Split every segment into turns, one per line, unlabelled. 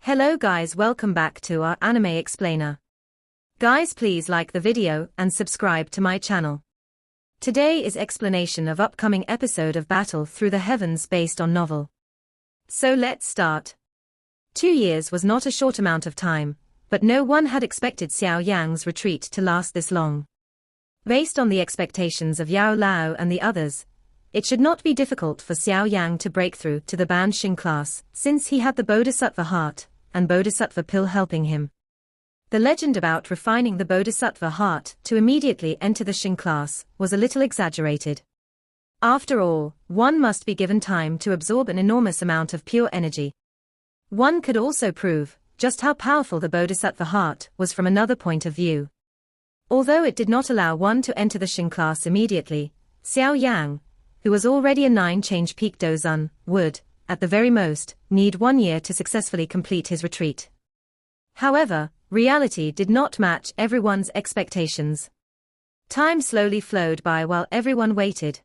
Hello guys, welcome back to our anime explainer. Guys, please like the video and subscribe to my channel. Today is explanation of upcoming episode of Battle Through the Heavens based on novel. So let's start. 2 years was not a short amount of time, but no one had expected Xiao Yan's retreat to last this long. Based on the expectations of Yao Lao and the others, it should not be difficult for Xiao Yan to break through to the banned Xin class, since he had the Bodhisattva heart and Bodhisattva pill helping him. The legend about refining the Bodhisattva heart to immediately enter the Xin class was a little exaggerated. After all, one must be given time to absorb an enormous amount of pure energy. One could also prove just how powerful the Bodhisattva heart was from another point of view. Although it did not allow one to enter the Xin class immediately, Xiao Yan, who was already a 9-change peak Dozun, would, at the very most, need 1 year to successfully complete his retreat. However, reality did not match everyone's expectations. Time slowly flowed by while everyone waited.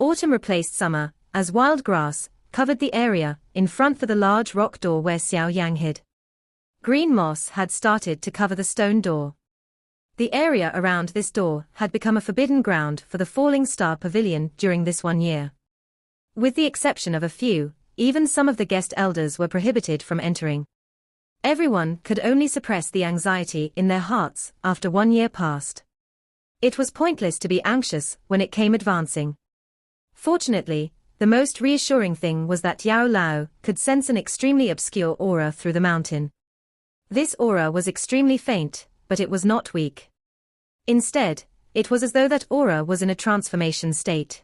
Autumn replaced summer, as wild grass covered the area in front for the large rock door where Xiao Yan hid. Green moss had started to cover the stone door. The area around this door had become a forbidden ground for the Falling Star Pavilion during this 1 year. With the exception of a few, even some of the guest elders were prohibited from entering. Everyone could only suppress the anxiety in their hearts after 1 year passed. It was pointless to be anxious when it came advancing. Fortunately, the most reassuring thing was that Yao Lao could sense an extremely obscure aura through the mountain. This aura was extremely faint, but it was not weak. Instead, it was as though that aura was in a transformation state.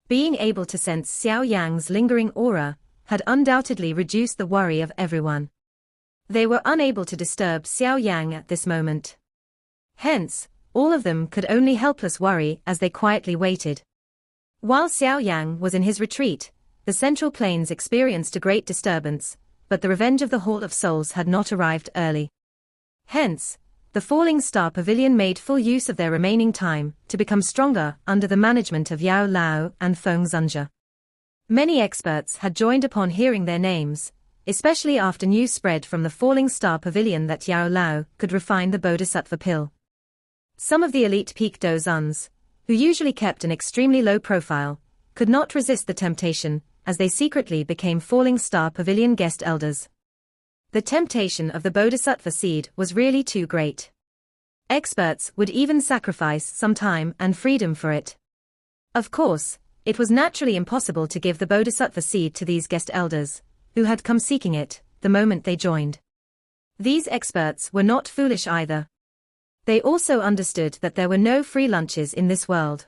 Being able to sense Xiao Yan's lingering aura had undoubtedly reduced the worry of everyone. They were unable to disturb Xiao Yan at this moment. Hence, all of them could only helpless worry as they quietly waited. While Xiao Yan was in his retreat, the Central Plains experienced a great disturbance, but the revenge of the Hall of Souls had not arrived early. Hence, the Falling Star Pavilion made full use of their remaining time to become stronger under the management of Yao Lao and Feng Zunjia. Many experts had joined upon hearing their names, especially after news spread from the Falling Star Pavilion that Yao Lao could refine the Bodhisattva pill. Some of the elite peak Dozuns, who usually kept an extremely low profile, could not resist the temptation, as they secretly became Falling Star Pavilion guest elders. The temptation of the Bodhisattva seed was really too great. Experts would even sacrifice some time and freedom for it. Of course, it was naturally impossible to give the Bodhisattva seed to these guest elders, who had come seeking it, the moment they joined. These experts were not foolish either. They also understood that there were no free lunches in this world.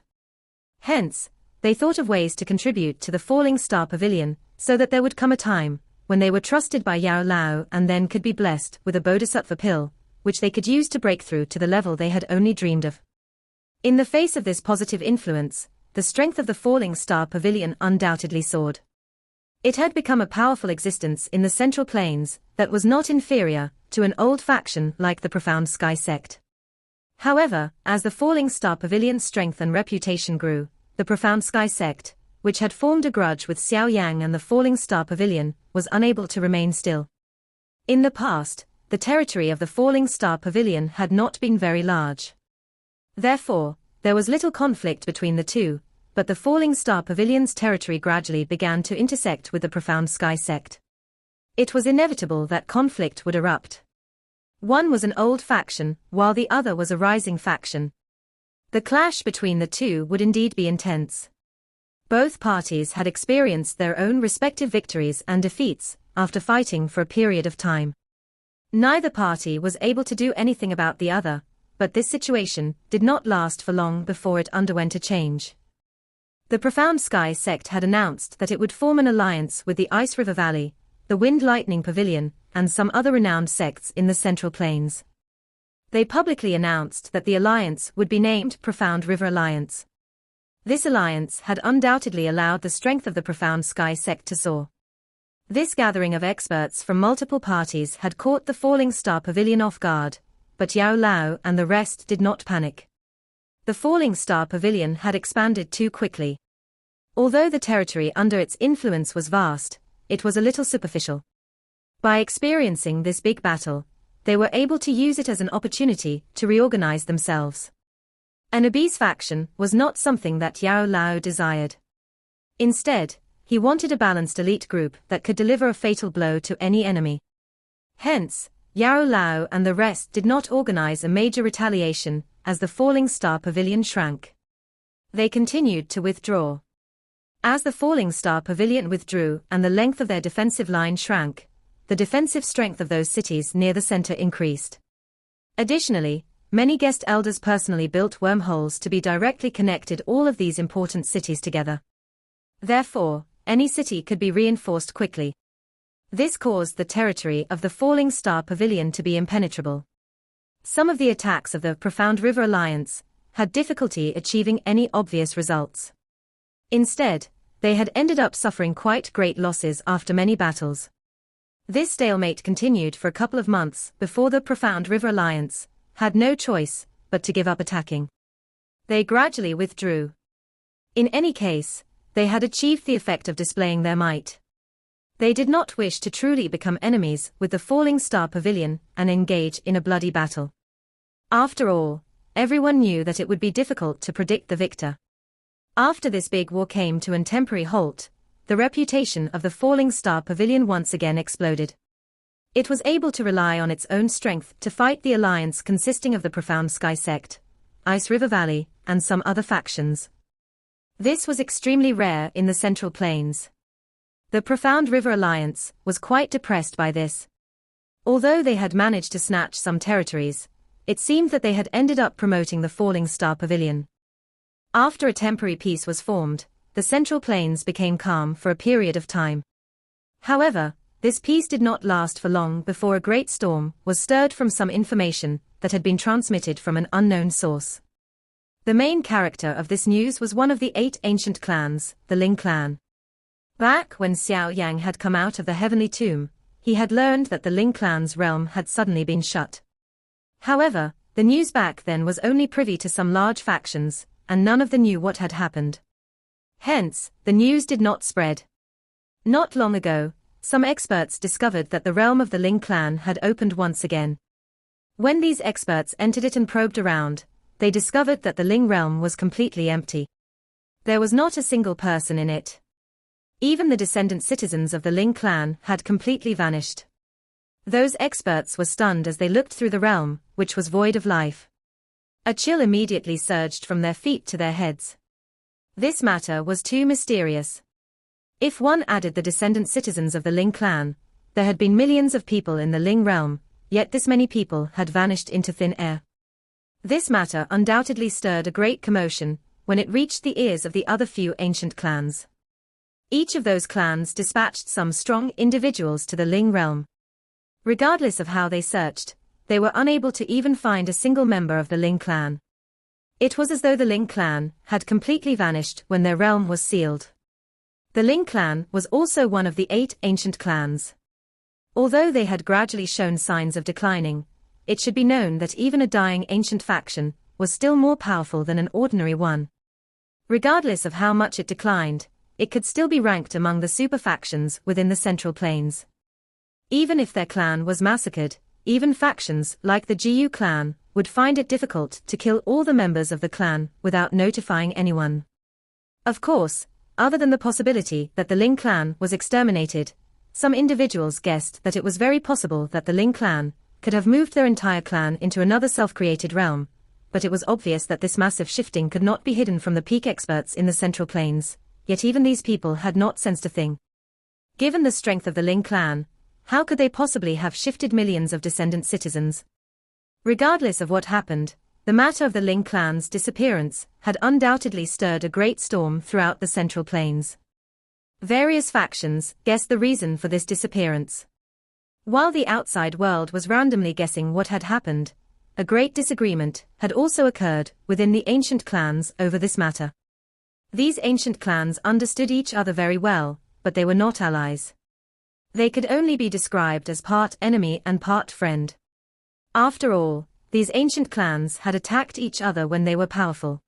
Hence, they thought of ways to contribute to the Falling Star Pavilion, so that there would come a time when they were trusted by Yao Lao and then could be blessed with a Bodhisattva pill, which they could use to break through to the level they had only dreamed of. In the face of this positive influence, the strength of the Falling Star Pavilion undoubtedly soared. It had become a powerful existence in the Central Plains that was not inferior to an old faction like the Profound Sky sect. However, as the Falling Star Pavilion's strength and reputation grew, the Profound Sky sect, which had formed a grudge with Xiao Yan and the Falling Star Pavilion, was unable to remain still. In the past, the territory of the Falling Star Pavilion had not been very large. Therefore, there was little conflict between the two, but the Falling Star Pavilion's territory gradually began to intersect with the Profound Sky sect. It was inevitable that conflict would erupt. One was an old faction, while the other was a rising faction. The clash between the two would indeed be intense. Both parties had experienced their own respective victories and defeats after fighting for a period of time. Neither party was able to do anything about the other, but this situation did not last for long before it underwent a change. The Profound Sky sect had announced that it would form an alliance with the Ice River Valley, the Wind Lightning Pavilion, and some other renowned sects in the Central Plains. They publicly announced that the alliance would be named Profound River Alliance. This alliance had undoubtedly allowed the strength of the Profound Sky sect to soar. This gathering of experts from multiple parties had caught the Falling Star Pavilion off guard, but Yao Lao and the rest did not panic. The Falling Star Pavilion had expanded too quickly. Although the territory under its influence was vast, it was a little superficial. By experiencing this big battle, they were able to use it as an opportunity to reorganize themselves. An obese faction was not something that Yao Lao desired. Instead, he wanted a balanced elite group that could deliver a fatal blow to any enemy. Hence, Yao Lao and the rest did not organize a major retaliation as the Falling Star Pavilion shrank. They continued to withdraw. As the Falling Star Pavilion withdrew and the length of their defensive line shrank, the defensive strength of those cities near the center increased. Additionally, many guest elders personally built wormholes to be directly connected all of these important cities together. Therefore, any city could be reinforced quickly. This caused the territory of the Falling Star Pavilion to be impenetrable. Some of the attacks of the Profound River Alliance had difficulty achieving any obvious results. Instead, they had ended up suffering quite great losses after many battles. This stalemate continued for a couple of months before the Profound River Alliance had no choice but to give up attacking. They gradually withdrew. In any case, they had achieved the effect of displaying their might. They did not wish to truly become enemies with the Falling Star Pavilion and engage in a bloody battle. After all, everyone knew that it would be difficult to predict the victor. After this big war came to an temporary halt, the reputation of the Falling Star Pavilion once again exploded. It was able to rely on its own strength to fight the alliance consisting of the Profound Sky Sect, Ice River Valley, and some other factions. This was extremely rare in the Central Plains. The Profound River Alliance was quite depressed by this. Although they had managed to snatch some territories, it seemed that they had ended up promoting the Falling Star Pavilion. After a temporary peace was formed, the Central Plains became calm for a period of time. However, this peace did not last for long before a great storm was stirred from some information that had been transmitted from an unknown source. The main character of this news was one of the 8 ancient clans, the Ling clan. Back when Xiao Yan had come out of the heavenly tomb, he had learned that the Ling clan's realm had suddenly been shut. However, the news back then was only privy to some large factions, and none of them knew what had happened. Hence, the news did not spread. Not long ago, some experts discovered that the realm of the Ling clan had opened once again. When these experts entered it and probed around, they discovered that the Ling realm was completely empty. There was not a single person in it. Even the descendant citizens of the Ling clan had completely vanished. Those experts were stunned as they looked through the realm, which was void of life. A chill immediately surged from their feet to their heads. This matter was too mysterious. If one added the descendant citizens of the Ling clan, there had been millions of people in the Ling realm, yet this many people had vanished into thin air. This matter undoubtedly stirred a great commotion when it reached the ears of the other few ancient clans. Each of those clans dispatched some strong individuals to the Ling realm. Regardless of how they searched, they were unable to even find a single member of the Ling clan. It was as though the Ling clan had completely vanished when their realm was sealed. The Ling clan was also one of the 8 ancient clans. Although they had gradually shown signs of declining, it should be known that even a dying ancient faction was still more powerful than an ordinary one. Regardless of how much it declined, it could still be ranked among the super factions within the Central Plains. Even if their clan was massacred, even factions like the Jiu clan would find it difficult to kill all the members of the clan without notifying anyone. Of course, other than the possibility that the Ling clan was exterminated, some individuals guessed that it was very possible that the Ling clan could have moved their entire clan into another self-created realm, but it was obvious that this massive shifting could not be hidden from the peak experts in the Central Plains, yet even these people had not sensed a thing. Given the strength of the Ling clan, how could they possibly have shifted millions of descendant citizens? Regardless of what happened, the matter of the Ling clan's disappearance had undoubtedly stirred a great storm throughout the Central Plains. Various factions guessed the reason for this disappearance. While the outside world was randomly guessing what had happened, a great disagreement had also occurred within the ancient clans over this matter. These ancient clans understood each other very well, but they were not allies. They could only be described as part enemy and part friend. After all, these ancient clans had attacked each other when they were powerful.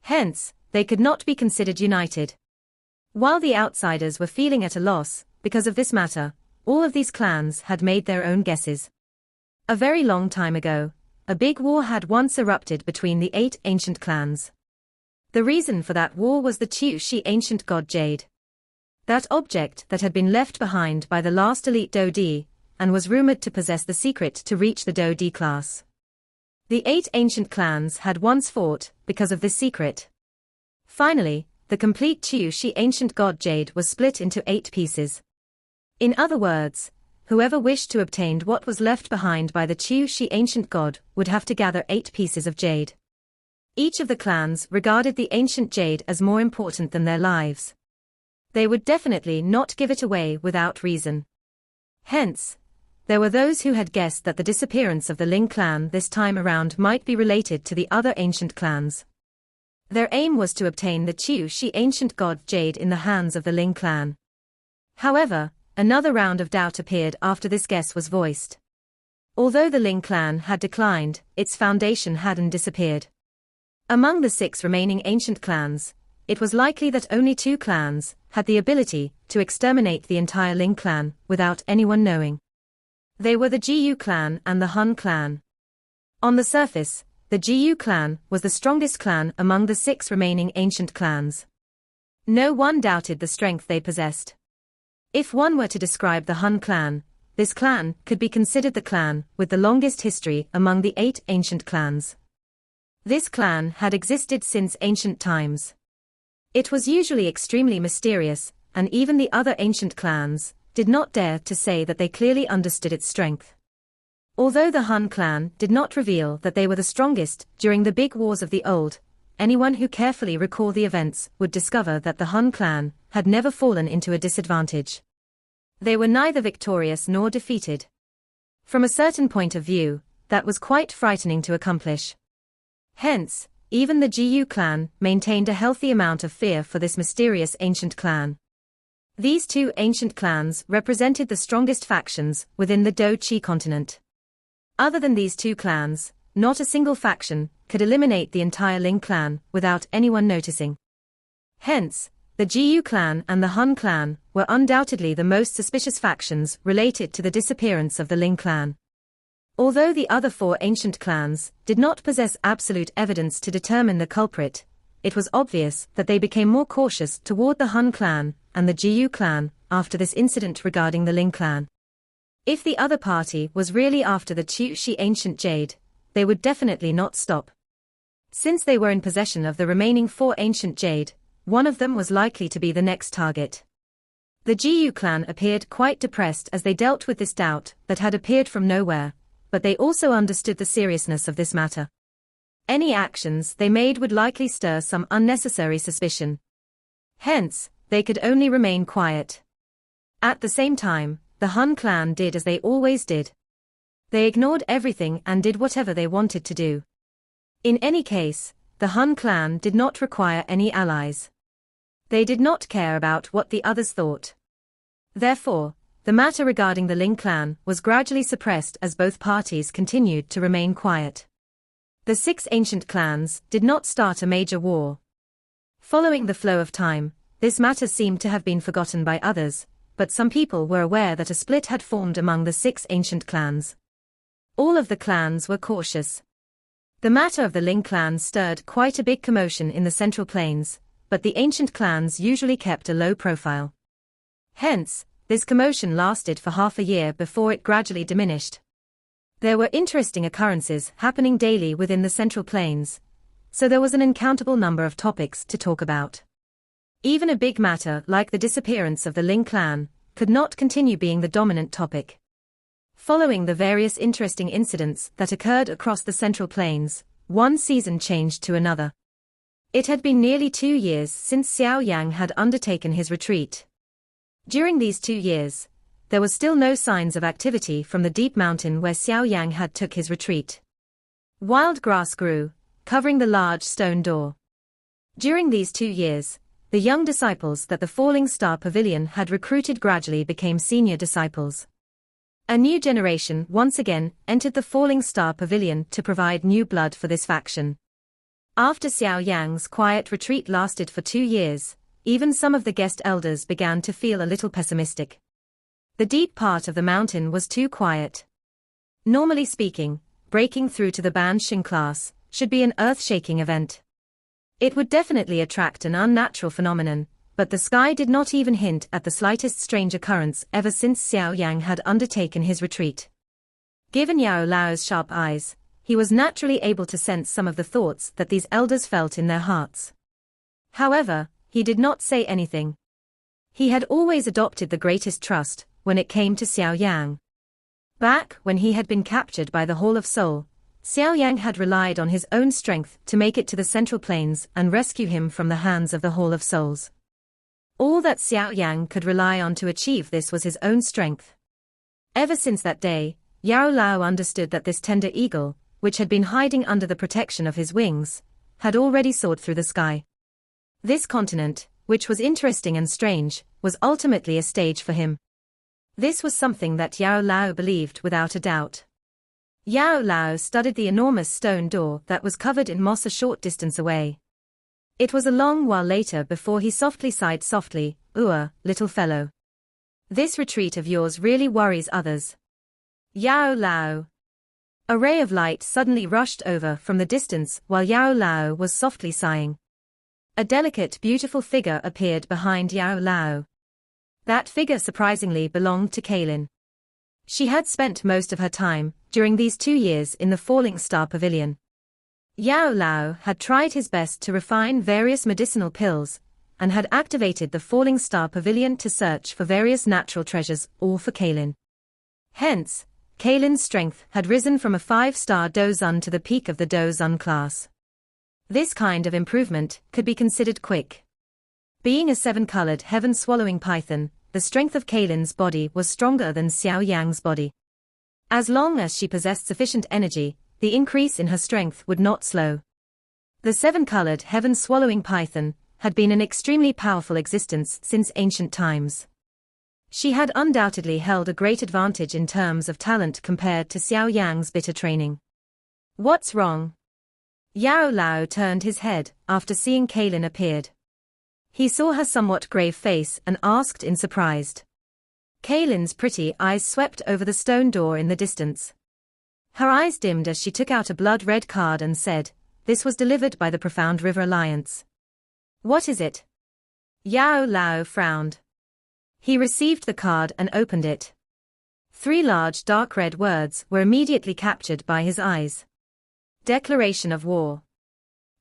Hence, they could not be considered united. While the outsiders were feeling at a loss because of this matter, all of these clans had made their own guesses. A very long time ago, a big war had once erupted between the 8 ancient clans. The reason for that war was the Xiao ancient god Jade. That object that had been left behind by the last elite Do-D, and was rumored to possess the secret to reach the Do-D class. The 8 ancient clans had once fought because of this secret. Finally, the complete Xiao ancient god Jade was split into 8 pieces. In other words, whoever wished to obtain what was left behind by the Xiao ancient god would have to gather 8 pieces of jade. Each of the clans regarded the ancient jade as more important than their lives. They would definitely not give it away without reason. Hence, there were those who had guessed that the disappearance of the Ling clan this time around might be related to the other ancient clans. Their aim was to obtain the Xiao ancient god jade in the hands of the Ling clan. However, another round of doubt appeared after this guess was voiced. Although the Ling clan had declined, its foundation hadn't disappeared. Among the 6 remaining ancient clans, it was likely that only 2 clans had the ability to exterminate the entire Ling clan without anyone knowing. They were the Jiu clan and the Hun clan. On the surface, the Jiu clan was the strongest clan among the 6 remaining ancient clans. No one doubted the strength they possessed. If one were to describe the Hun clan, this clan could be considered the clan with the longest history among the 8 ancient clans. This clan had existed since ancient times. It was usually extremely mysterious, and even the other ancient clans did not dare to say that they clearly understood its strength. Although the Hun clan did not reveal that they were the strongest during the big wars of the old, anyone who carefully recalled the events would discover that the Hun clan had never fallen into a disadvantage. They were neither victorious nor defeated. From a certain point of view, that was quite frightening to accomplish. Hence, even the Jiu clan maintained a healthy amount of fear for this mysterious ancient clan. These 2 ancient clans represented the strongest factions within the Do-Chi continent. Other than these 2 clans, not a single faction could eliminate the entire Ling clan without anyone noticing. Hence, the Jiu clan and the Hun clan were undoubtedly the most suspicious factions related to the disappearance of the Ling clan. Although the other 4 ancient clans did not possess absolute evidence to determine the culprit, it was obvious that they became more cautious toward the Hun clan and the Jiu clan after this incident regarding the Ling clan. If the other party was really after the Xiao ancient jade, they would definitely not stop. Since they were in possession of the remaining 4 ancient jade, one of them was likely to be the next target. The Jiu clan appeared quite depressed as they dealt with this doubt that had appeared from nowhere, but they also understood the seriousness of this matter. Any actions they made would likely stir some unnecessary suspicion. Hence, they could only remain quiet. At the same time, the Hun clan did as they always did. They ignored everything and did whatever they wanted to do. In any case, the Hun clan did not require any allies. They did not care about what the others thought. Therefore, the matter regarding the Ling clan was gradually suppressed as both parties continued to remain quiet. The 6 ancient clans did not start a major war. Following the flow of time, this matter seemed to have been forgotten by others, but some people were aware that a split had formed among the 6 ancient clans. All of the clans were cautious. The matter of the Ling clan stirred quite a big commotion in the Central Plains, but the ancient clans usually kept a low profile. Hence, this commotion lasted for half a year before it gradually diminished. There were interesting occurrences happening daily within the Central Plains, so there was an uncountable number of topics to talk about. Even a big matter like the disappearance of the Ling clan could not continue being the dominant topic. Following the various interesting incidents that occurred across the Central Plains, one season changed to another. It had been nearly 2 years since Xiao Yan had undertaken his retreat. During these 2 years, there was still no signs of activity from the deep mountain where Xiao Yan had took his retreat. Wild grass grew, covering the large stone door. During these 2 years, the young disciples that the Falling Star Pavilion had recruited gradually became senior disciples. A new generation once again entered the Falling Star Pavilion to provide new blood for this faction. After Xiao Yang's quiet retreat lasted for 2 years, even some of the guest elders began to feel a little pessimistic. The deep part of the mountain was too quiet. Normally speaking, breaking through to the Bansheng class should be an earth-shaking event. It would definitely attract an unnatural phenomenon, but the sky did not even hint at the slightest strange occurrence ever since Xiao Yan had undertaken his retreat. Given Yao Lao's sharp eyes, he was naturally able to sense some of the thoughts that these elders felt in their hearts. However, he did not say anything. He had always adopted the greatest trust when it came to Xiao Yan. Back when he had been captured by the Hall of Soul, Xiao Yan had relied on his own strength to make it to the Central Plains and rescue him from the hands of the Hall of Souls. All that Xiao Yan could rely on to achieve this was his own strength. Ever since that day, Yao Lao understood that this tender eagle, which had been hiding under the protection of his wings, had already soared through the sky. This continent, which was interesting and strange, was ultimately a stage for him. This was something that Yao Lao believed without a doubt. Yao Lao studied the enormous stone door that was covered in moss a short distance away. It was a long while later before he softly sighed softly, little fellow. This retreat of yours really worries others. Yao Lao. A ray of light suddenly rushed over from the distance while Yao Lao was softly sighing. A delicate, beautiful figure appeared behind Yao Lao. That figure surprisingly belonged to Kaylin. She had spent most of her time, during these 2 years, in the Falling Star Pavilion. Yao Lao had tried his best to refine various medicinal pills, and had activated the Falling Star Pavilion to search for various natural treasures, all for Kaylin. Hence, Kaylin's strength had risen from a 5-star Dozun to the peak of the Dozun class. This kind of improvement could be considered quick. Being a 7-colored heaven-swallowing python, the strength of Kaylin's body was stronger than Xiao Yang's body. As long as she possessed sufficient energy, the increase in her strength would not slow. The 7-colored heaven-swallowing python had been an extremely powerful existence since ancient times. She had undoubtedly held a great advantage in terms of talent compared to Xiao Yang's bitter training. What's wrong? Yao Lao turned his head after seeing Kaylin appeared. He saw her somewhat grave face and asked in surprise. Kaylin's pretty eyes swept over the stone door in the distance. Her eyes dimmed as she took out a blood-red card and said, "This was delivered by the Profound River Alliance." "What is it?" Yao Lao frowned. He received the card and opened it. 3 large dark red words were immediately captured by his eyes. Declaration of War.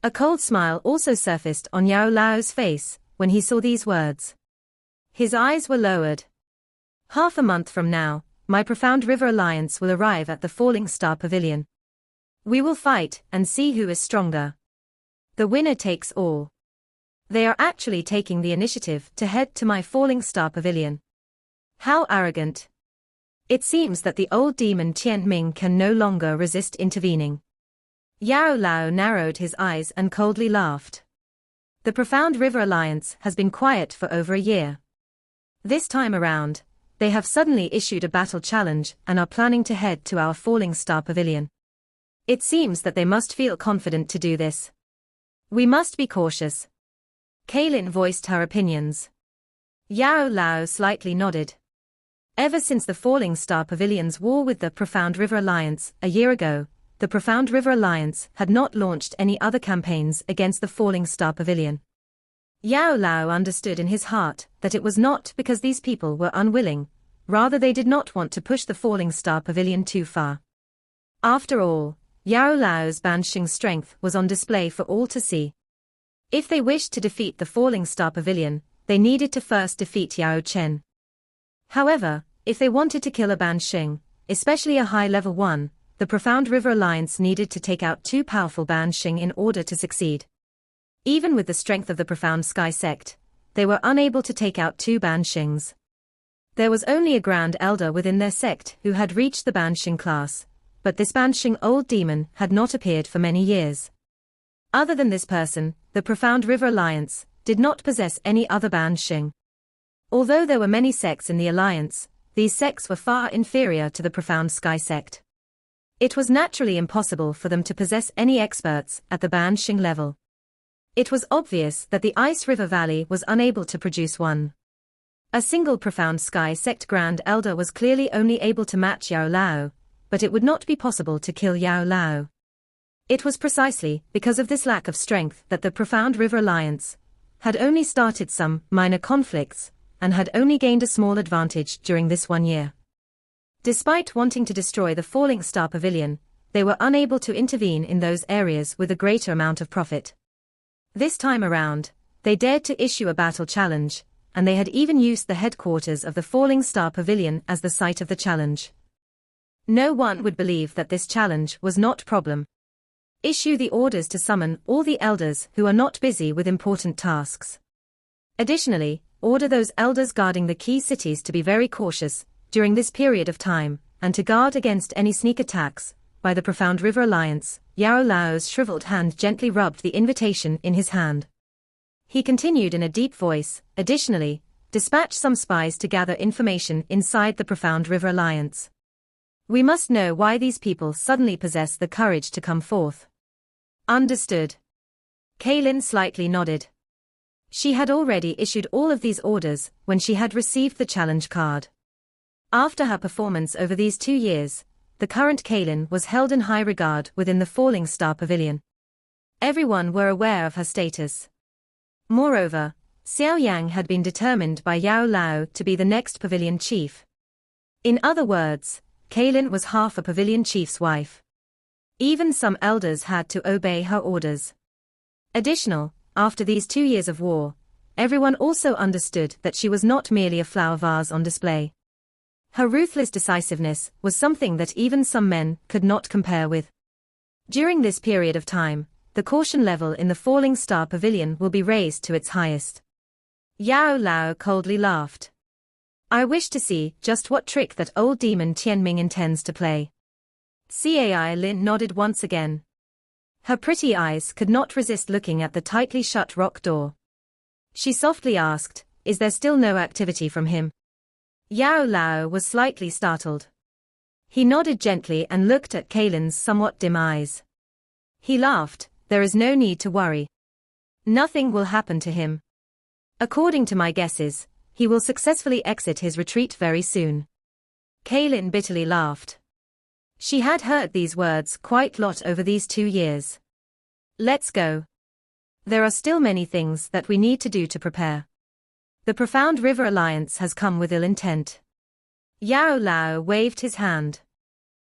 A cold smile also surfaced on Yao Lao's face when he saw these words. His eyes were lowered. "Half a month from now, my Profound River Alliance will arrive at the Falling Star Pavilion. We will fight and see who is stronger. The winner takes all. They are actually taking the initiative to head to my Falling Star Pavilion. How arrogant. It seems that the old demon Tian Ming can no longer resist intervening." Yao Lao narrowed his eyes and coldly laughed. The Profound River Alliance has been quiet for over a year. This time around, they have suddenly issued a battle challenge and are planning to head to our Falling Star Pavilion. It seems that they must feel confident to do this. We must be cautious. Kaylin voiced her opinions. Yao Lao slightly nodded. Ever since the Falling Star Pavilion's war with the Profound River Alliance a year ago, the Profound River Alliance had not launched any other campaigns against the Falling Star Pavilion. Yao Lao understood in his heart that it was not because these people were unwilling, rather they did not want to push the Falling Star Pavilion too far. After all, Yao Lao's Bansheng strength was on display for all to see. If they wished to defeat the Falling Star Pavilion, they needed to first defeat Yao Chen. However, if they wanted to kill a Bansheng, especially a high-level one, the Profound River Alliance needed to take out 2 powerful Bansheng in order to succeed. Even with the strength of the Profound Sky Sect, they were unable to take out 2 Banshengs. There was only a Grand Elder within their sect who had reached the Bansheng class, but this Bansheng old demon had not appeared for many years. Other than this person, the Profound River Alliance did not possess any other Bansheng. Although there were many sects in the Alliance, these sects were far inferior to the Profound Sky Sect. It was naturally impossible for them to possess any experts at the Bansheng level. It was obvious that the Ice River Valley was unable to produce one. A single profound sky sect Grand Elder was clearly only able to match Yao Lao, but it would not be possible to kill Yao Lao. It was precisely because of this lack of strength that the Profound River Alliance had only started some minor conflicts and had only gained a small advantage during this 1 year. Despite wanting to destroy the Falling Star Pavilion, they were unable to intervene in those areas with a greater amount of profit. This time around, they dared to issue a battle challenge, and they had even used the headquarters of the Falling Star Pavilion as the site of the challenge. No one would believe that this challenge was not a problem. Issue the orders to summon all the elders who are not busy with important tasks. Additionally, order those elders guarding the key cities to be very cautious during this period of time, and to guard against any sneak attacks by the Profound River Alliance. Yao Lao's shriveled hand gently rubbed the invitation in his hand. He continued in a deep voice, additionally, dispatch some spies to gather information inside the Profound River Alliance. We must know why these people suddenly possess the courage to come forth. Understood. Kaylin slightly nodded. She had already issued all of these orders when she had received the challenge card. After her performance over these 2 years, the current Kaylin was held in high regard within the Falling Star Pavilion. Everyone were aware of her status. Moreover, Xiao Yan had been determined by Yao Lao to be the next pavilion chief. In other words, Kaylin was half a pavilion chief's wife. Even some elders had to obey her orders. Additional, after these 2 years of war, everyone also understood that she was not merely a flower vase on display. Her ruthless decisiveness was something that even some men could not compare with. During this period of time, the caution level in the Falling Star Pavilion will be raised to its highest. Yao Lao coldly laughed. I wish to see just what trick that old demon Tianming intends to play. Cai Lin nodded once again. Her pretty eyes could not resist looking at the tightly shut rock door. She softly asked, is there still no activity from him? Yao Lao was slightly startled. He nodded gently and looked at Kaylin's somewhat dim eyes. He laughed, there is no need to worry. Nothing will happen to him. According to my guesses, he will successfully exit his retreat very soon. Kaylin bitterly laughed. She had heard these words quite a lot over these 2 years. Let's go. There are still many things that we need to do to prepare. The Profound River Alliance has come with ill intent. Yao Lao waved his hand.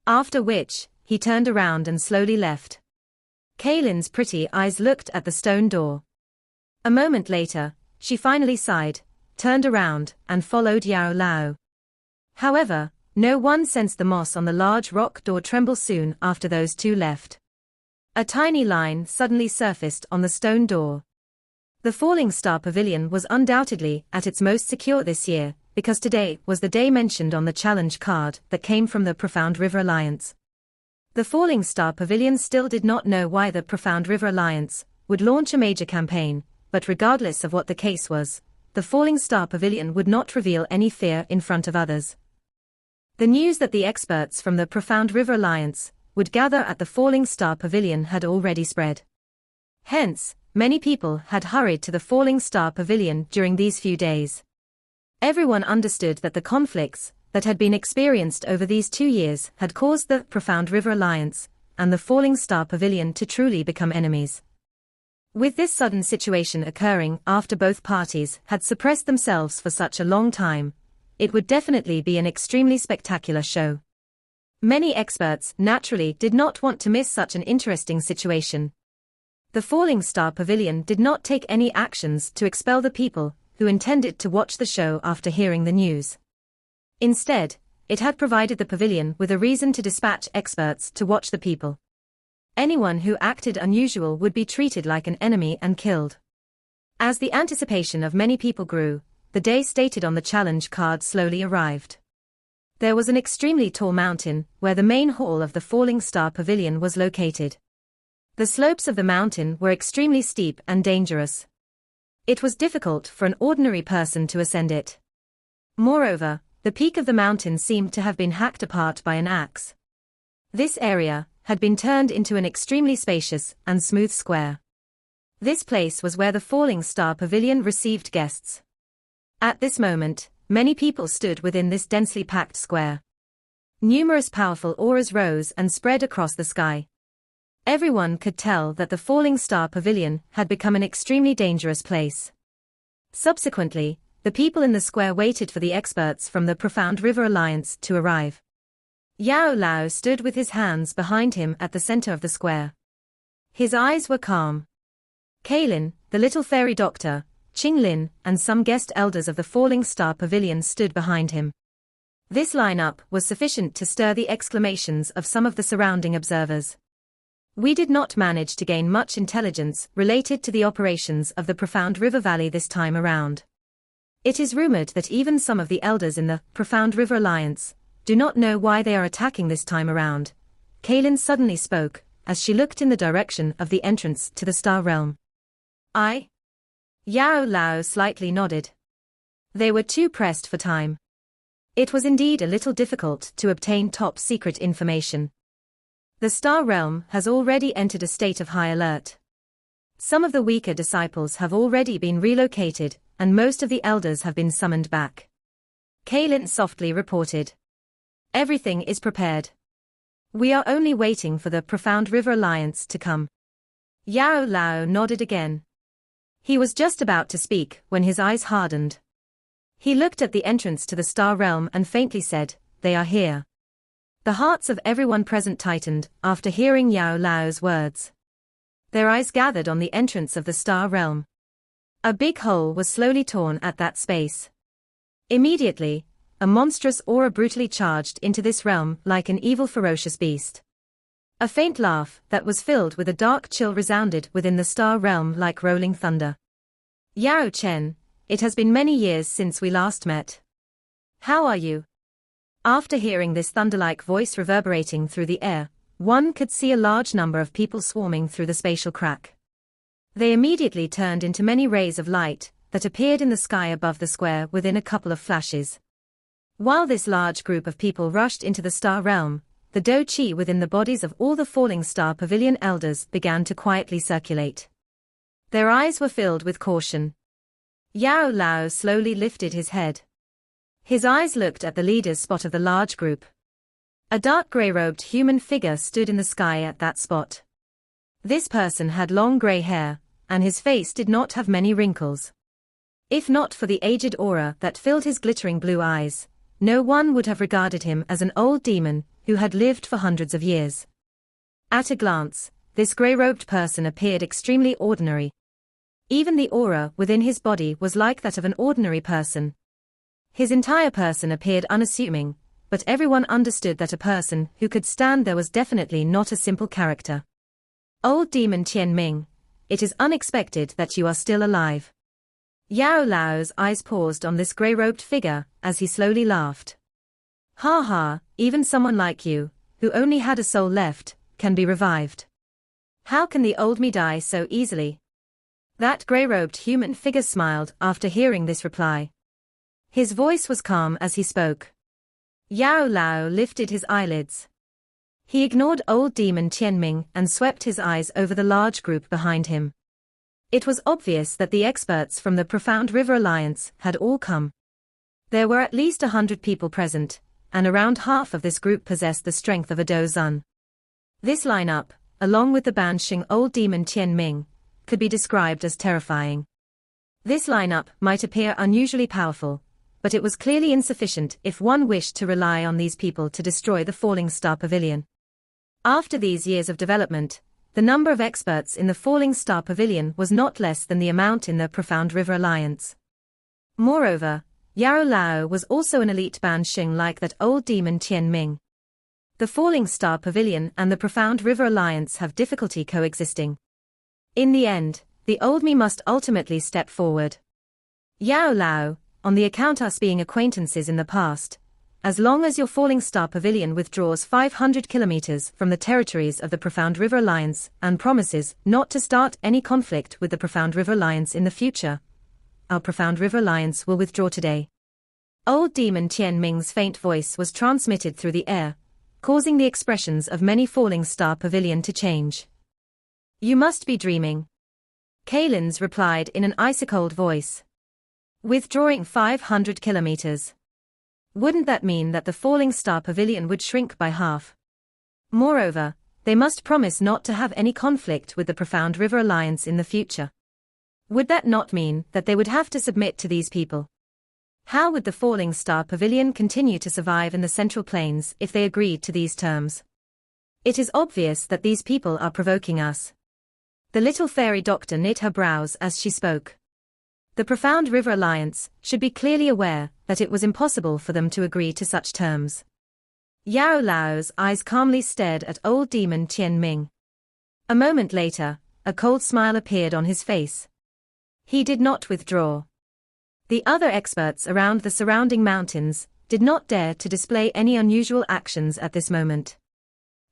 After which, he turned around and slowly left. Kaylin's pretty eyes looked at the stone door. A moment later, she finally sighed, turned around, and followed Yao Lao. However, no one sensed the moss on the large rock door tremble soon after those two left. A tiny line suddenly surfaced on the stone door. The Falling Star Pavilion was undoubtedly at its most secure this year, because today was the day mentioned on the challenge card that came from the Profound River Alliance. The Falling Star Pavilion still did not know why the Profound River Alliance would launch a major campaign, but regardless of what the case was, the Falling Star Pavilion would not reveal any fear in front of others. The news that the experts from the Profound River Alliance would gather at the Falling Star Pavilion had already spread. Hence, many people had hurried to the Falling Star Pavilion during these few days. Everyone understood that the conflicts that had been experienced over these 2 years had caused the Profound River Alliance and the Falling Star Pavilion to truly become enemies. With this sudden situation occurring after both parties had suppressed themselves for such a long time, it would definitely be an extremely spectacular show. Many experts naturally did not want to miss such an interesting situation. The Falling Star Pavilion did not take any actions to expel the people who intended to watch the show after hearing the news. Instead, it had provided the pavilion with a reason to dispatch experts to watch the people. Anyone who acted unusual would be treated like an enemy and killed. As the anticipation of many people grew, the day stated on the challenge card slowly arrived. There was an extremely tall mountain where the main hall of the Falling Star Pavilion was located. The slopes of the mountain were extremely steep and dangerous. It was difficult for an ordinary person to ascend it. Moreover, the peak of the mountain seemed to have been hacked apart by an axe. This area had been turned into an extremely spacious and smooth square. This place was where the Falling Star Pavilion received guests. At this moment, many people stood within this densely packed square. Numerous powerful auras rose and spread across the sky. Everyone could tell that the Falling Star Pavilion had become an extremely dangerous place. Subsequently, the people in the square waited for the experts from the Profound River Alliance to arrive. Yao Lao stood with his hands behind him at the center of the square. His eyes were calm. Kaylin, the little fairy doctor, Qing Lin, and some guest elders of the Falling Star Pavilion stood behind him. This lineup was sufficient to stir the exclamations of some of the surrounding observers. We did not manage to gain much intelligence related to the operations of the Profound River Valley this time around. It is rumored that even some of the elders in the Profound River Alliance do not know why they are attacking this time around. Kaylin suddenly spoke, as she looked in the direction of the entrance to the Star Realm. Yao Lao slightly nodded. They were too pressed for time. It was indeed a little difficult to obtain top-secret information. The Star Realm has already entered a state of high alert. Some of the weaker disciples have already been relocated, and most of the elders have been summoned back. Kaylin softly reported. Everything is prepared. We are only waiting for the Profound River Alliance to come. Yao Lao nodded again. He was just about to speak when his eyes hardened. He looked at the entrance to the Star Realm and faintly said, "They are here." The hearts of everyone present tightened after hearing Yao Lao's words. Their eyes gathered on the entrance of the Star Realm. A big hole was slowly torn at that space. Immediately, a monstrous aura brutally charged into this realm like an evil ferocious beast. A faint laugh that was filled with a dark chill resounded within the Star Realm like rolling thunder. Yao Chen, it has been many years since we last met. How are you? After hearing this thunder-like voice reverberating through the air, one could see a large number of people swarming through the spatial crack. They immediately turned into many rays of light that appeared in the sky above the square within a couple of flashes. While this large group of people rushed into the Star Realm, the Do Qi within the bodies of all the Falling Star Pavilion elders began to quietly circulate. Their eyes were filled with caution. Yao Lao slowly lifted his head. His eyes looked at the leader's spot of the large group. A dark grey-robed human figure stood in the sky at that spot. This person had long grey hair, and his face did not have many wrinkles. If not for the aged aura that filled his glittering blue eyes, no one would have regarded him as an old demon who had lived for hundreds of years. At a glance, this grey-robed person appeared extremely ordinary. Even the aura within his body was like that of an ordinary person. His entire person appeared unassuming, but everyone understood that a person who could stand there was definitely not a simple character. Old Demon Tian Ming, it is unexpected that you are still alive. Yao Lao's eyes paused on this grey-robed figure as he slowly laughed. Ha ha, even someone like you, who only had a soul left, can be revived. How can the old me die so easily? That grey-robed human figure smiled after hearing this reply. His voice was calm as he spoke. Yao Lao lifted his eyelids. He ignored old demon Tianming and swept his eyes over the large group behind him. It was obvious that the experts from the Profound River Alliance had all come. There were at least 100 people present, and around half of this group possessed the strength of a Do Zun. This lineup, along with the Banshing old demon Tianming, could be described as terrifying. This lineup might appear unusually powerful, but it was clearly insufficient if one wished to rely on these people to destroy the Falling Star Pavilion. After these years of development, the number of experts in the Falling Star Pavilion was not less than the amount in the Profound River Alliance. Moreover, Yao Lao was also an elite Banshing like that old demon Tian Ming. The Falling Star Pavilion and the Profound River Alliance have difficulty coexisting. In the end, the old me must ultimately step forward. Yao Lao, on the account us being acquaintances in the past, as long as your Falling Star Pavilion withdraws 500 kilometers from the territories of the Profound River Alliance and promises not to start any conflict with the Profound River Alliance in the future, our Profound River Alliance will withdraw today. Old Demon Tian Ming's faint voice was transmitted through the air, causing the expressions of many Falling Star Pavilion to change. You must be dreaming. Kaylin's replied in an ice-cold voice. Withdrawing 500 kilometers. Wouldn't that mean that the Falling Star Pavilion would shrink by half? Moreover, they must promise not to have any conflict with the Profound River Alliance in the future. Would that not mean that they would have to submit to these people? How would the Falling Star Pavilion continue to survive in the Central Plains if they agreed to these terms? It is obvious that these people are provoking us. The little fairy doctor knit her brows as she spoke. The Profound River Alliance should be clearly aware that it was impossible for them to agree to such terms. Yao Lao's eyes calmly stared at old demon Tian Ming. A moment later, a cold smile appeared on his face. He did not withdraw. The other experts around the surrounding mountains did not dare to display any unusual actions at this moment.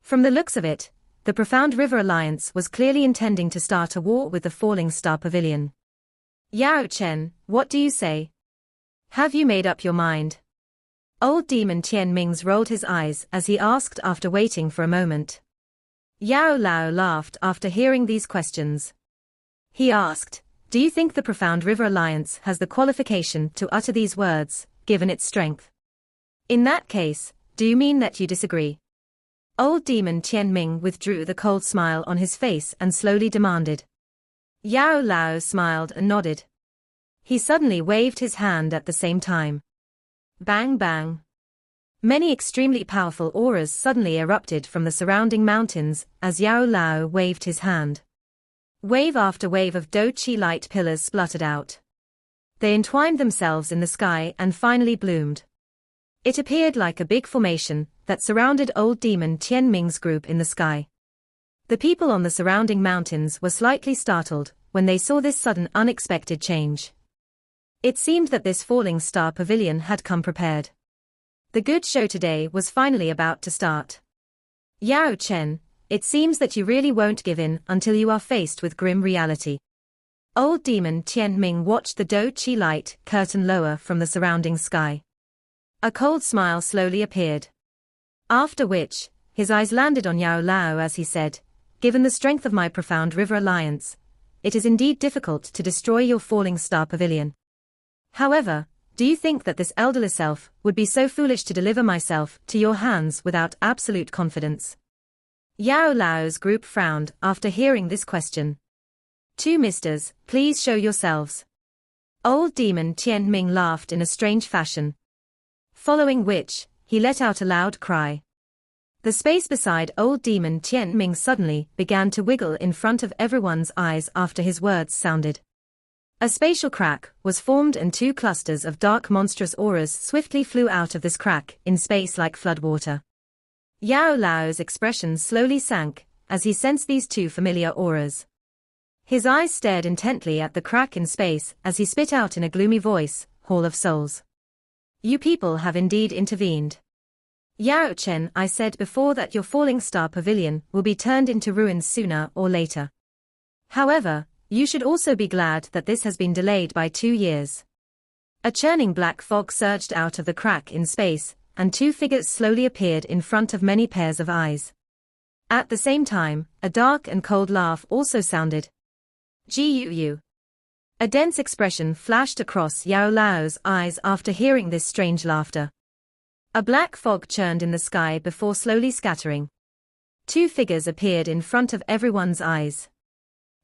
From the looks of it, the Profound River Alliance was clearly intending to start a war with the Falling Star Pavilion. Yao Chen, what do you say? Have you made up your mind? Old demon Tian Ming's rolled his eyes as he asked after waiting for a moment. Yao Lao laughed after hearing these questions. He asked, do you think the Profound River Alliance has the qualification to utter these words, given its strength? In that case, do you mean that you disagree? Old demon Tian Ming withdrew the cold smile on his face and slowly demanded. Yao Lao smiled and nodded. He suddenly waved his hand at the same time. Bang bang. Many extremely powerful auras suddenly erupted from the surrounding mountains as Yao Lao waved his hand. Wave after wave of Do Chi light pillars spluttered out. They entwined themselves in the sky and finally bloomed. It appeared like a big formation that surrounded old demon Tian Ming's group in the sky. The people on the surrounding mountains were slightly startled when they saw this sudden unexpected change. It seemed that this Falling Star Pavilion had come prepared. The good show today was finally about to start. Yao Chen, it seems that you really won't give in until you are faced with grim reality. Old demon Tian Ming watched the Do Chi light curtain lower from the surrounding sky. A cold smile slowly appeared. After which, his eyes landed on Yao Lao as he said, given the strength of my Profound River Alliance, it is indeed difficult to destroy your Falling Star Pavilion. However, do you think that this elderly self would be so foolish to deliver myself to your hands without absolute confidence? Yao Lao's group frowned after hearing this question. Two misters, please show yourselves. Old demon Tian Ming laughed in a strange fashion. Following which, he let out a loud cry. The space beside old demon Tian Ming suddenly began to wiggle in front of everyone's eyes after his words sounded. A spatial crack was formed and two clusters of dark monstrous auras swiftly flew out of this crack in space like floodwater. Yao Lao's expression slowly sank as he sensed these two familiar auras. His eyes stared intently at the crack in space as he spit out in a gloomy voice, Hall of Souls. You people have indeed intervened. Yao Chen, I said before that your Falling Star Pavilion will be turned into ruins sooner or later. However, you should also be glad that this has been delayed by 2 years. A churning black fog surged out of the crack in space, and two figures slowly appeared in front of many pairs of eyes. At the same time, a dark and cold laugh also sounded. Guu. A dense expression flashed across Yao Lao's eyes after hearing this strange laughter. A black fog churned in the sky before slowly scattering. Two figures appeared in front of everyone's eyes.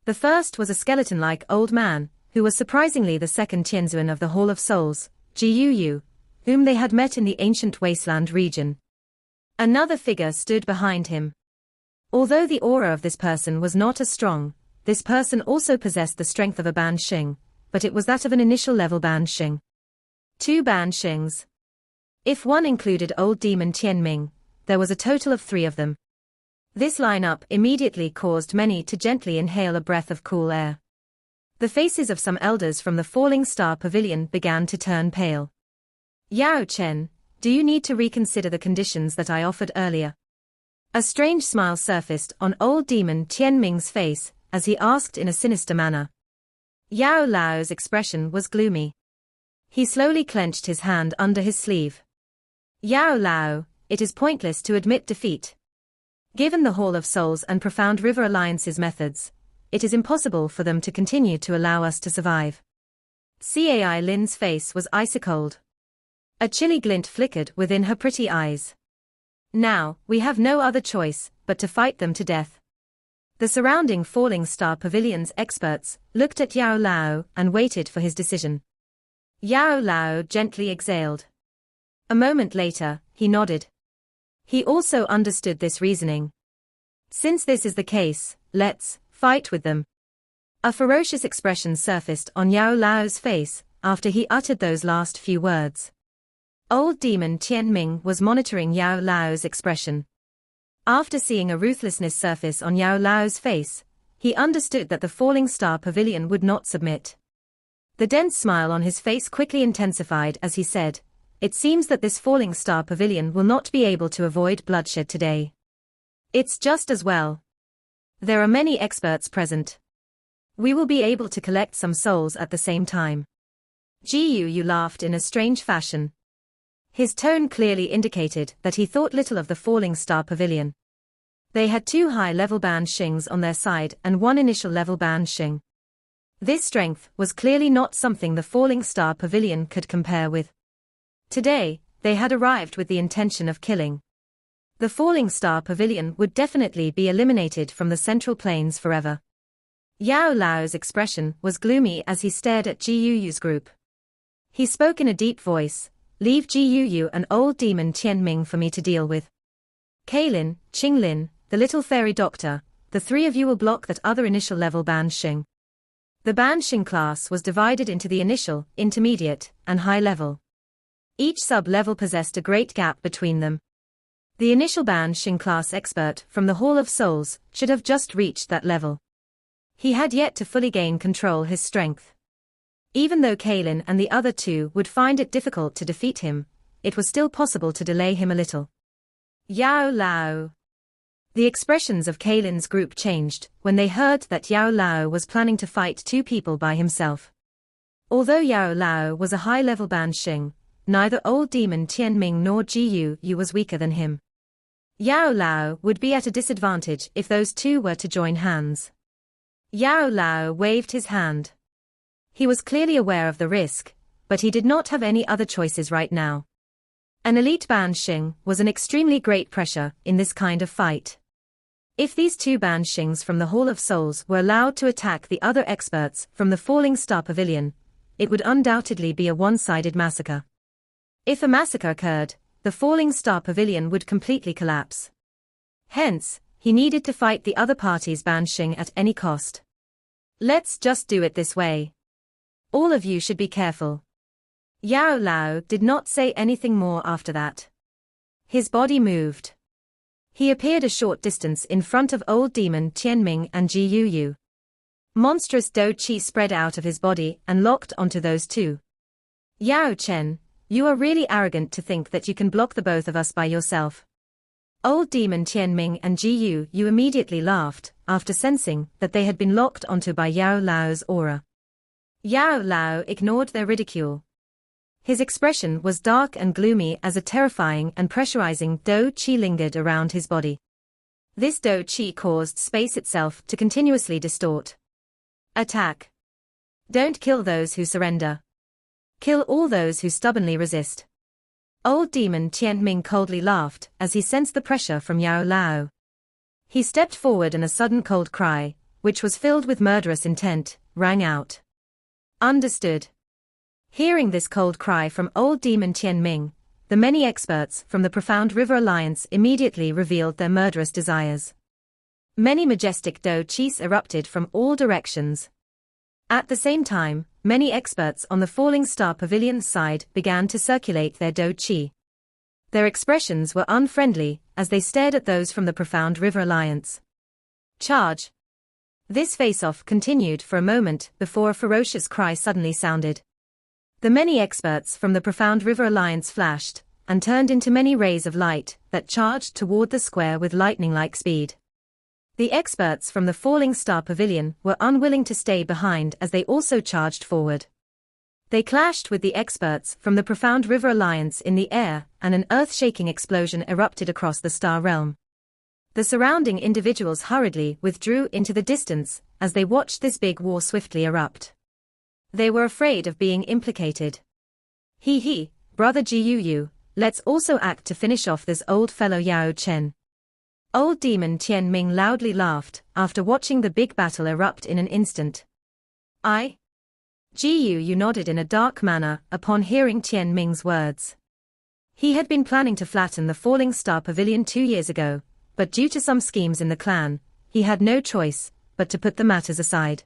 The first was a skeleton-like old man, who was surprisingly the second Tianzuan of the Hall of Souls, Guu, whom they had met in the ancient wasteland region. Another figure stood behind him. Although the aura of this person was not as strong, this person also possessed the strength of a Ban Xing, but it was that of an initial level Ban Xing. 2 Ban Xings. If one included old demon Tian Ming, there was a total of 3 of them. This lineup immediately caused many to gently inhale a breath of cool air. The faces of some elders from the Falling Star Pavilion began to turn pale. Yao Chen, do you need to reconsider the conditions that I offered earlier? A strange smile surfaced on old demon Tian Ming's face as he asked in a sinister manner. Yao Lao's expression was gloomy. He slowly clenched his hand under his sleeve. Yao Lao, it is pointless to admit defeat. Given the Hall of Souls and Profound River Alliance's methods, it is impossible for them to continue to allow us to survive. Cai Lin's face was icy cold. A chilly glint flickered within her pretty eyes. Now, we have no other choice but to fight them to death. The surrounding Falling Star Pavilion's experts looked at Yao Lao and waited for his decision. Yao Lao gently exhaled. A moment later, he nodded. He also understood this reasoning. Since this is the case, let's fight with them. A ferocious expression surfaced on Yao Lao's face after he uttered those last few words. Old Demon Tianming was monitoring Yao Lao's expression. After seeing a ruthlessness surface on Yao Lao's face, he understood that the Falling Star Pavilion would not submit. The dense smile on his face quickly intensified as he said, "It seems that this Falling Star Pavilion will not be able to avoid bloodshed today. It's just as well. There are many experts present. We will be able to collect some souls at the same time." Yu laughed in a strange fashion. His tone clearly indicated that he thought little of the Falling Star Pavilion. They had 2 high-level Ban Xings on their side and 1 initial-level Ban Xing. This strength was clearly not something the Falling Star Pavilion could compare with. Today, they had arrived with the intention of killing. The Falling Star Pavilion would definitely be eliminated from the Central Plains forever. Yao Lao's expression was gloomy as he stared at Jiyuyu's group. He spoke in a deep voice, "Leave Jiyu and Old Demon Tianming for me to deal with. Kailin, Qinglin, the little fairy doctor, the 3 of you will block that other initial level Ban Xing." The Ban Xing class was divided into the initial, intermediate, and high level. Each sub-level possessed a great gap between them. The initial Ban Xing class expert from the Hall of Souls should have just reached that level. He had yet to fully gain control his strength. Even though Kailin and the other 2 would find it difficult to defeat him, it was still possible to delay him a little. Yao Lao. The expressions of Kailin's group changed when they heard that Yao Lao was planning to fight 2 people by himself. Although Yao Lao was a high-level Ban Xing, neither Old Demon Tianming nor Jiyu was weaker than him. Yao Lao would be at a disadvantage if those 2 were to join hands. Yao Lao waved his hand. He was clearly aware of the risk, but he did not have any other choices right now. An elite Ban Xing was an extremely great pressure in this kind of fight. If these 2 Ban Xings from the Hall of Souls were allowed to attack the other experts from the Falling Star Pavilion, it would undoubtedly be a one-sided massacre. If a massacre occurred, the Falling Star Pavilion would completely collapse. Hence, he needed to fight the other party's Ban Xing at any cost. "Let's just do it this way. All of you should be careful." Yao Lao did not say anything more after that. His body moved. He appeared a short distance in front of Old Demon Tianming and Jiyu. Monstrous Do Qi spread out of his body and locked onto those 2. "Yao Chen, you are really arrogant to think that you can block the both of us by yourself." Old Demon Tianming and Jiyu immediately laughed after sensing that they had been locked onto by Yao Lao's aura. Yao Lao ignored their ridicule. His expression was dark and gloomy as a terrifying and pressurizing Do Qi lingered around his body. This Do Qi caused space itself to continuously distort. "Attack. Don't kill those who surrender. Kill all those who stubbornly resist." Old Demon Tianming coldly laughed as he sensed the pressure from Yao Lao. He stepped forward and a sudden cold cry, which was filled with murderous intent, rang out. "Understood." Hearing this cold cry from Old Demon Tianming, the many experts from the Profound River Alliance immediately revealed their murderous desires. Many majestic Do Qis erupted from all directions. At the same time, many experts on the Falling Star Pavilion's side began to circulate their Do Qi. Their expressions were unfriendly as they stared at those from the Profound River Alliance. "Charge!" This face-off continued for a moment before a ferocious cry suddenly sounded. The many experts from the Profound River Alliance flashed and turned into many rays of light that charged toward the square with lightning-like speed. The experts from the Falling Star Pavilion were unwilling to stay behind as they also charged forward. They clashed with the experts from the Profound River Alliance in the air, and an earth-shaking explosion erupted across the star realm. The surrounding individuals hurriedly withdrew into the distance as they watched this big war swiftly erupt. They were afraid of being implicated. He, brother Jiu, let's also act to finish off this old fellow Yao Chen. Old demon Tian Ming loudly laughed after watching the big battle erupt in an instant. Jiu nodded in a dark manner upon hearing Tian Ming's words. He had been planning to flatten the Falling Star Pavilion 2 years ago, but due to some schemes in the clan, he had no choice but to put the matters aside.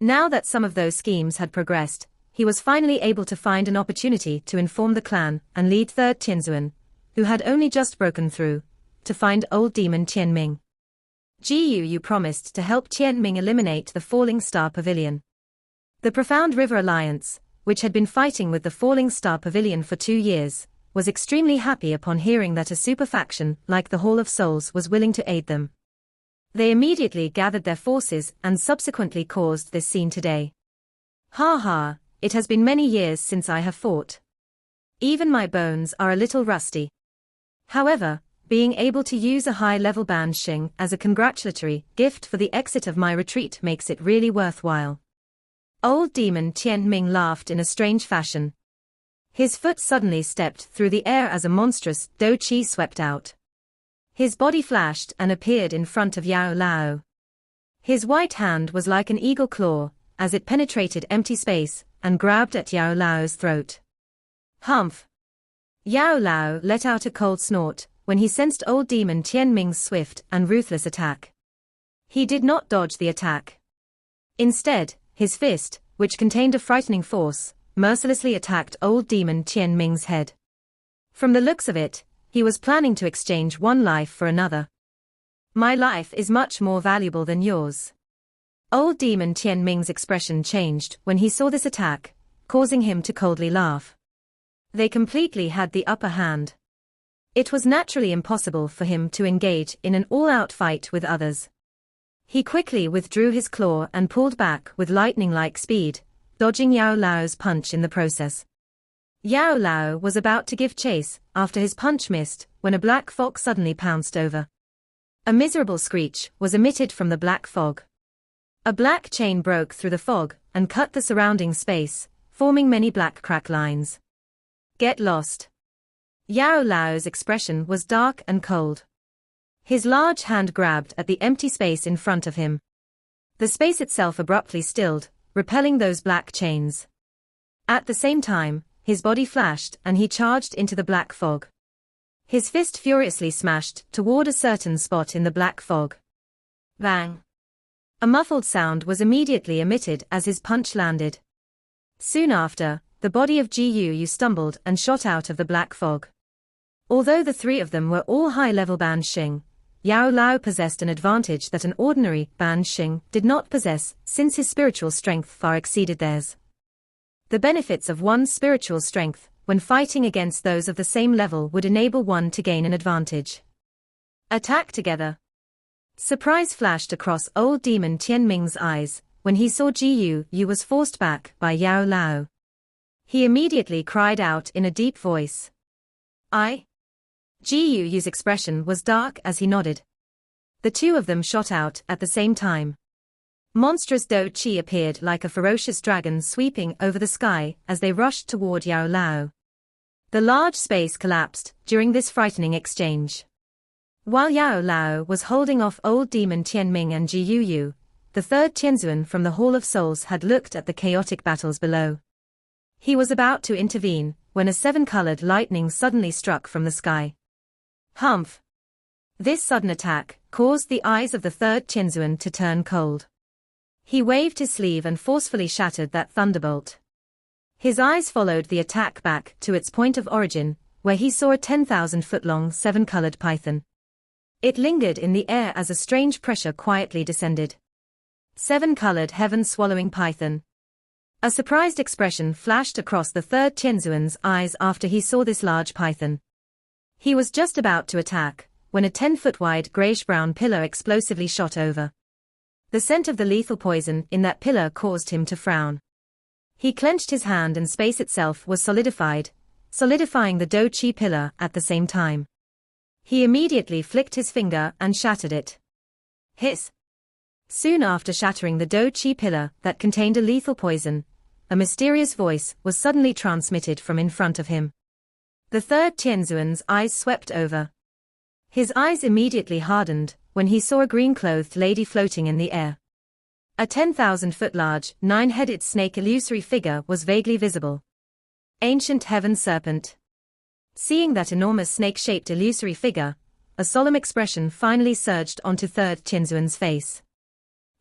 Now that some of those schemes had progressed, he was finally able to find an opportunity to inform the clan and lead 3rd Tianzuan, who had only just broken through, to find old demon Tian Ming. Jiu promised to help Tian Ming eliminate the Falling Star Pavilion. The Profound River Alliance, which had been fighting with the Falling Star Pavilion for 2 years, was extremely happy upon hearing that a super faction like the Hall of Souls was willing to aid them. They immediately gathered their forces and subsequently caused this scene today. It has been many years since I have fought. Even my bones are a little rusty. However, being able to use a high-level Ban Xing as a congratulatory gift for the exit of my retreat makes it really worthwhile. Old demon Tian Ming laughed in a strange fashion. His foot suddenly stepped through the air as a monstrous Do Chi swept out. His body flashed and appeared in front of Yao Lao. His white hand was like an eagle claw, as it penetrated empty space and grabbed at Yao Lao's throat. Humph! Yao Lao let out a cold snort when he sensed old demon Tian Ming's swift and ruthless attack. He did not dodge the attack. Instead, his fist, which contained a frightening force, mercilessly attacked old demon Tian Ming's head. From the looks of it, he was planning to exchange one life for another. My life is much more valuable than yours. Old demon Tian Ming's expression changed when he saw this attack, causing him to coldly laugh. They completely had the upper hand. It was naturally impossible for him to engage in an all-out fight with others. He quickly withdrew his claw and pulled back with lightning-like speed, dodging Yao Lao's punch in the process. Yao Lao was about to give chase after his punch missed when a black fog suddenly pounced over. A miserable screech was emitted from the black fog. A black chain broke through the fog and cut the surrounding space, forming many black crack lines. Get lost. Yao Lao's expression was dark and cold. His large hand grabbed at the empty space in front of him. The space itself abruptly stilled, repelling those black chains. At the same time, his body flashed and he charged into the black fog. His fist furiously smashed toward a certain spot in the black fog. Bang! A muffled sound was immediately emitted as his punch landed. Soon after, the body of Jiu stumbled and shot out of the black fog. Although the 3 of them were all high-level Ban Xing, Yao Lao possessed an advantage that an ordinary Ban Xing did not possess, since his spiritual strength far exceeded theirs. The benefits of one's spiritual strength when fighting against those of the same level would enable one to gain an advantage. Attack together. Surprise flashed across old demon Tian Ming's eyes when he saw Jiu was forced back by Yao Lao. He immediately cried out in a deep voice. Jiu's expression was dark as he nodded. The 2 of them shot out at the same time. Monstrous Do Chi appeared like a ferocious dragon sweeping over the sky as they rushed toward Yao Lao. The large space collapsed during this frightening exchange. While Yao Lao was holding off old demon Tian Ming and Jiu, the 3rd Tianzuan from the Hall of Souls had looked at the chaotic battles below. He was about to intervene when a 7-colored lightning suddenly struck from the sky. Humph! This sudden attack caused the eyes of the 3rd Tianzuan to turn cold. He waved his sleeve and forcefully shattered that thunderbolt. His eyes followed the attack back to its point of origin, where he saw a 10,000-foot-long 7-colored python. It lingered in the air as a strange pressure quietly descended. 7-colored heaven-swallowing python. A surprised expression flashed across the 3rd Tianzuan's eyes after he saw this large python. He was just about to attack, when a 10-foot-wide grayish-brown pillar explosively shot over. The scent of the lethal poison in that pillar caused him to frown. He clenched his hand and space itself was solidifying the Do Chi pillar at the same time. He immediately flicked his finger and shattered it. Hiss! Soon after shattering the Do Chi pillar that contained a lethal poison, a mysterious voice was suddenly transmitted from in front of him. The third Tianzuan's eyes swept over. His eyes immediately hardened when he saw a green-clothed lady floating in the air. A 10,000-foot-large, 9-headed snake illusory figure was vaguely visible. Ancient Heaven Serpent. Seeing that enormous snake-shaped illusory figure, a solemn expression finally surged onto third Tianzuan's face.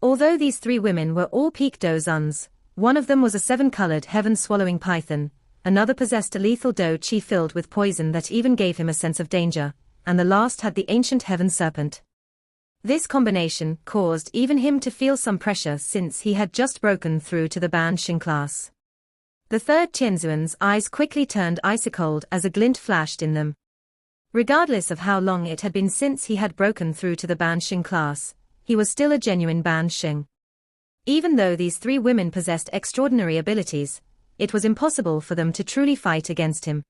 Although these three women were all peak Dozuns, one of them was a 7-colored heaven-swallowing python, another possessed a lethal Do Chi filled with poison that even gave him a sense of danger, and the last had the ancient Heaven Serpent. This combination caused even him to feel some pressure since he had just broken through to the Ban Xing class. The third Tianzuan's eyes quickly turned icy-cold as a glint flashed in them. Regardless of how long it had been since he had broken through to the Ban Xing class, he was still a genuine Ban Xing. Even though these three women possessed extraordinary abilities, it was impossible for them to truly fight against him.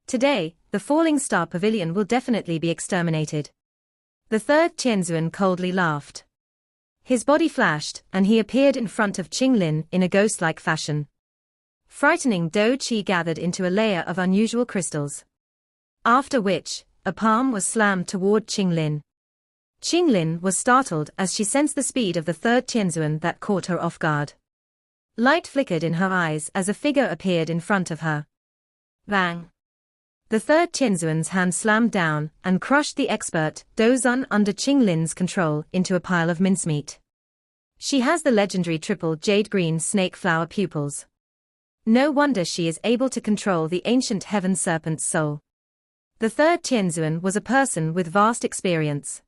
Today, the Falling Star Pavilion will definitely be exterminated. The third Tianzuan coldly laughed. His body flashed, and he appeared in front of Qing Lin in a ghost-like fashion. Frightening Do Chi gathered into a layer of unusual crystals. After which, a palm was slammed toward Qing Lin. Qing Lin was startled as she sensed the speed of the third Tianzuan that caught her off guard. Light flickered in her eyes as a figure appeared in front of her. Bang! The third Tianzuan's hand slammed down and crushed the expert Dozun under Qing Lin's control into a pile of mincemeat. She has the legendary triple jade green snake flower pupils. No wonder she is able to control the ancient Heaven Serpent's soul. The third Tianzuan was a person with vast experience.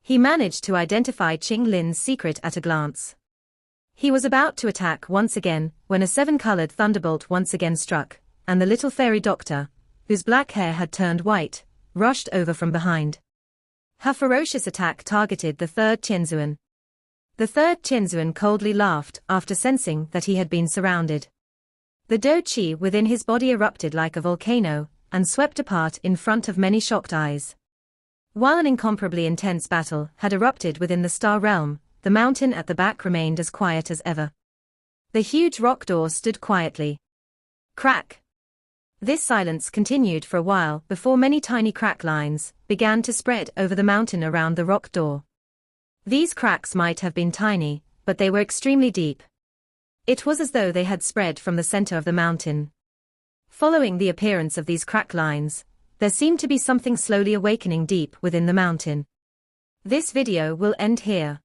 He managed to identify Qing Lin's secret at a glance. He was about to attack once again when a 7-colored thunderbolt once again struck, and the little fairy doctor, whose black hair had turned white, rushed over from behind. Her ferocious attack targeted the third Tianzuan. The third Tianzuan coldly laughed after sensing that he had been surrounded. The Do Chi within his body erupted like a volcano and swept apart in front of many shocked eyes. While an incomparably intense battle had erupted within the Star Realm, the mountain at the back remained as quiet as ever. The huge rock door stood quietly. Crack! This silence continued for a while before many tiny crack lines began to spread over the mountain around the rock door. These cracks might have been tiny, but they were extremely deep. It was as though they had spread from the center of the mountain. Following the appearance of these crack lines, there seemed to be something slowly awakening deep within the mountain. This video will end here.